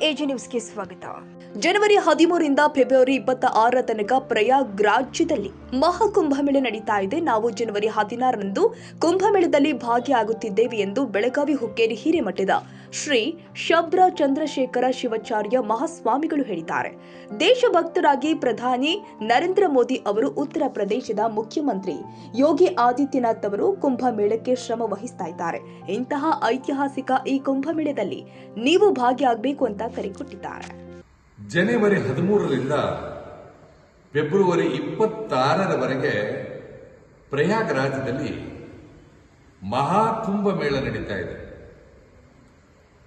AG ನ್ಯೂಸ್ಗೆ ಸ್ವಾಗತ. ಜನವರಿ 13ರಿಂದ February 26 ತನಕ ಪ್ರಯಾಗ್ರಾಜ್ಯದಲ್ಲಿ ಮಹಾಕುಂಭಮೇಳ ನಡೀತಾ ಇದೆ. ನಾವು ಜನವರಿ 16ರಂದು ಕುಂಭಮೇಳದಲ್ಲಿ ಭಾಗಿಯಾಗುತ್ತಿದ್ದೇವೆ ಎಂದು ಬೆಳಗಾವಿ ಹುಕ್ಕೇರಿ ಹಿರೇಮಠದ ಶ್ರೀ ಶಬ್ರ ಚಂದ್ರಶೇಖರ ಶಿವಾಚಾರ್ಯ ಮಹಾಸ್ವಾಮಿಗಳು ಹೇಳಿದ್ದಾರೆ. ದೇಶಭಕ್ತರಾಗಿ ಪ್ರಧಾನಿ ನರೇಂದ್ರ ಮೋದಿ ಅವರು ಉತ್ತರ ಪ್ರದೇಶದ ಮುಖ್ಯಮಂತ್ರಿ ಯೋಗಿ ಆದಿತ್ಯನಾಥ್ ಅವರು ಕುಂಭಮೇಳಕ್ಕೆ ಶ್ರಮ ವಹಿಸ್ತಾ ಇದ್ದಾರೆ. ಇಂತಹ ಐತಿಹಾಸಿಕ ಈ ಕುಂಭಮೇಳದಲ್ಲಿ ನೀವು ಭಾಗಿಯಾಗಬೇಕು ಅಂತ ಕರೆ ಕೊಟ್ಟಿದ್ದಾರೆ. ಜನವರಿ 13ರಿಂದ ಫೆಬ್ರವರಿ 26ರವರೆಗೆ ಪ್ರಯಾಗ್ರಾಜ್ಯದಲ್ಲಿ ಮಹಾಕುಂಭಮೇಳ ನಡೀತಾ ಇದೆ.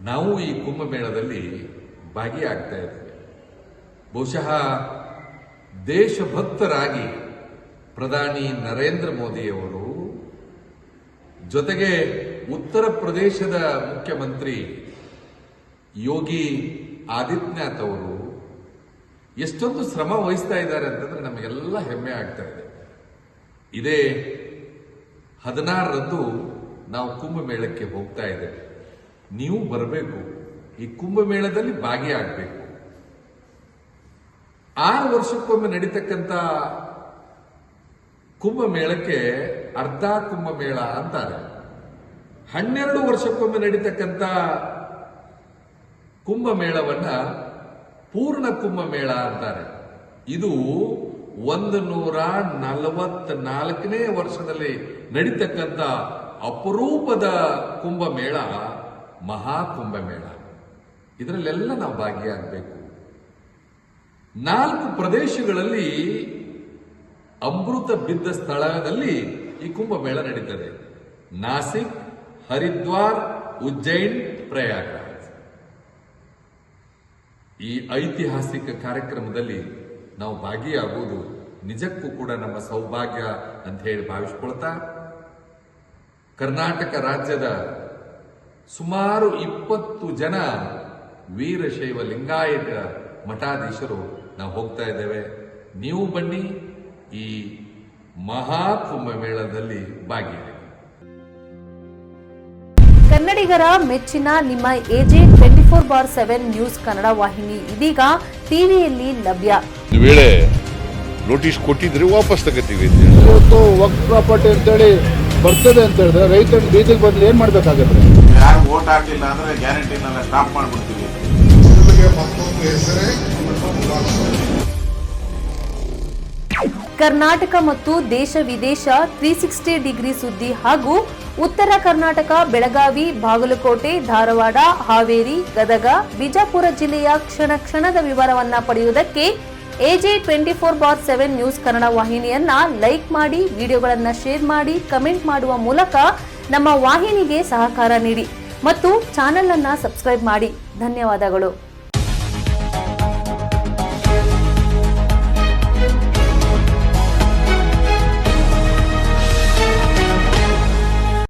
ನಾವು ಈ ಕುಂಭಮೇಳದಲ್ಲಿ ಭಾಗಿಯಾಗ್ತಾ ಇದ್ದೇವೆ. ಬಹುಶಃ ದೇಶಭಕ್ತರಾಗಿ ಪ್ರಧಾನಿ ನರೇಂದ್ರ ಮೋದಿಯವರು ಜೊತೆಗೆ ಉತ್ತರ ಪ್ರದೇಶದ ಮುಖ್ಯಮಂತ್ರಿ ಯೋಗಿ ಆದಿತ್ಯನಾಥ್ ಅವರು ಎಷ್ಟೊಂದು ಶ್ರಮ ವಹಿಸ್ತಾ ಇದ್ದಾರೆ ಅಂತಂದ್ರೆ ನಮಗೆಲ್ಲ ಹೆಮ್ಮೆ ಆಗ್ತಾ ಇದೆ. ಇದೇ 16ರಂದು ನಾವು ಕುಂಭಮೇಳಕ್ಕೆ ಹೋಗ್ತಾ ಇದ್ದೇವೆ. ನೀವು ಬರಬೇಕು, ಈ ಕುಂಭಮೇಳದಲ್ಲಿ ಭಾಗಿಯಾಗಬೇಕು. 6 ವರ್ಷಕ್ಕೊಮ್ಮೆ ನಡೀತಕ್ಕಂಥ ಕುಂಭಮೇಳಕ್ಕೆ ಅರ್ಧ ಕುಂಭಮೇಳ ಅಂತಾರೆ. 12 ವರ್ಷಕ್ಕೊಮ್ಮೆ ನಡೀತಕ್ಕಂಥ ಕುಂಭಮೇಳವನ್ನ ಪೂರ್ಣ ಕುಂಭಮೇಳ ಅಂತಾರೆ. ಇದು 144ನೇ ವರ್ಷದಲ್ಲಿ ನಡೀತಕ್ಕಂಥ ಅಪರೂಪದ ಕುಂಭಮೇಳ ಮಹಾಕುಂಭಮೇಳ. ಇದರಲ್ಲೆಲ್ಲ ನಾವು ಭಾಗಿಯಾಗಬೇಕು. 4 ಪ್ರದೇಶಗಳಲ್ಲಿ ಅಮೃತ ಬಿದ್ದ ಸ್ಥಳದಲ್ಲಿ ಈ ಕುಂಭಮೇಳ ನಡೀತದೆ. ನಾಸಿಕ್, ಹರಿದ್ವಾರ್, ಉಜ್ಜೈನ್, ಪ್ರಯಾಗ್ರಾಜ್. ಈ ಐತಿಹಾಸಿಕ ಕಾರ್ಯಕ್ರಮದಲ್ಲಿ ನಾವು ಭಾಗಿಯಾಗುವುದು ನಿಜಕ್ಕೂ ಕೂಡ ನಮ್ಮ ಸೌಭಾಗ್ಯ ಅಂತ ಹೇಳಿ ಭಾವಿಸಿಕೊಳ್ತಾ, ಕರ್ನಾಟಕ ರಾಜ್ಯದ ಸುಮಾರು 20 ಜನ ವೀರಶೈವ ಲಿಂಗಾಯತ ಮಠಾಧೀಶರು ನಾವು ಹೋಗ್ತಾ ಇದ್ದೇವೆ. ನೀವು ಬನ್ನಿ, ಈ ಮಹಾಕುಂಭಮೇಳದಲ್ಲಿ ಭಾಗಿಯಾಗಿ. ಕನ್ನಡಿಗರ ಮೆಚ್ಚಿನ ನಿಮ್ಮ ಎಜೆ 24/7 ನ್ಯೂಸ್ ಕನ್ನಡ ವಾಹಿನಿ ಇದೀಗ ಟಿವಿಯಲ್ಲಿ ಲಭ್ಯ. ವೇಳೆ ನೋಟಿಸ್ ಕೊಟ್ಟಿದ್ರೆ ವಾಪಸ್ ತಗೋತೀವಿ. ಇವತ್ತು ವಕ್ಫ್ ಪ್ರಾಪರ್ಟಿ ಅಂತೇಳಿ ಬರ್ತದೆ ಅಂತ ಹೇಳಿದ್ರೆ ರೈತರ ಬೀದಿಗೆ ಬದಲು ಏನ್ ಮಾಡ್ಬೇಕಾಗತ್ತೆ? ಯಾರು ವೋಟ್ ಹಾಕಲಿಲ್ಲ ಅಂದ್ರೆ ಗ್ಯಾರಂಟಿನೆಲ್ಲ ಸ್ಟಾಪ್ ಮಾಡ್ಬಿಡ್ತೀವಿ. ಕರ್ನಾಟಕ ಮತ್ತು ದೇಶ ವಿದೇಶ 360 ಡಿಗ್ರಿ ಸುದ್ದಿ ಹಾಗೂ ಉತ್ತರ ಕರ್ನಾಟಕ, ಬೆಳಗಾವಿ, ಬಾಗಲಕೋಟೆ, ಧಾರವಾಡ, ಹಾವೇರಿ, ಗದಗ, ಬಿಜಾಪುರ ಜಿಲ್ಲೆಯ ಕ್ಷಣ ಕ್ಷಣದ ವಿವರವನ್ನ ಪಡೆಯುವುದಕ್ಕೆ ಎಜೆ 24/7 ನ್ಯೂಸ್ ಕನ್ನಡ ವಾಹಿನಿಯನ್ನ ಲೈಕ್ ಮಾಡಿ, ವಿಡಿಯೋಗಳನ್ನ ಶೇರ್ ಮಾಡಿ, ಕಮೆಂಟ್ ಮಾಡುವ ಮೂಲಕ ನಮ್ಮ ವಾಹಿನಿಗೆ ಸಹಕಾರ ನೀಡಿ ಮತ್ತು ಚಾನೆಲ್ ಅನ್ನ ಸಬ್ಸ್ಕ್ರೈಬ್ ಮಾಡಿ. ಧನ್ಯವಾದಗಳು.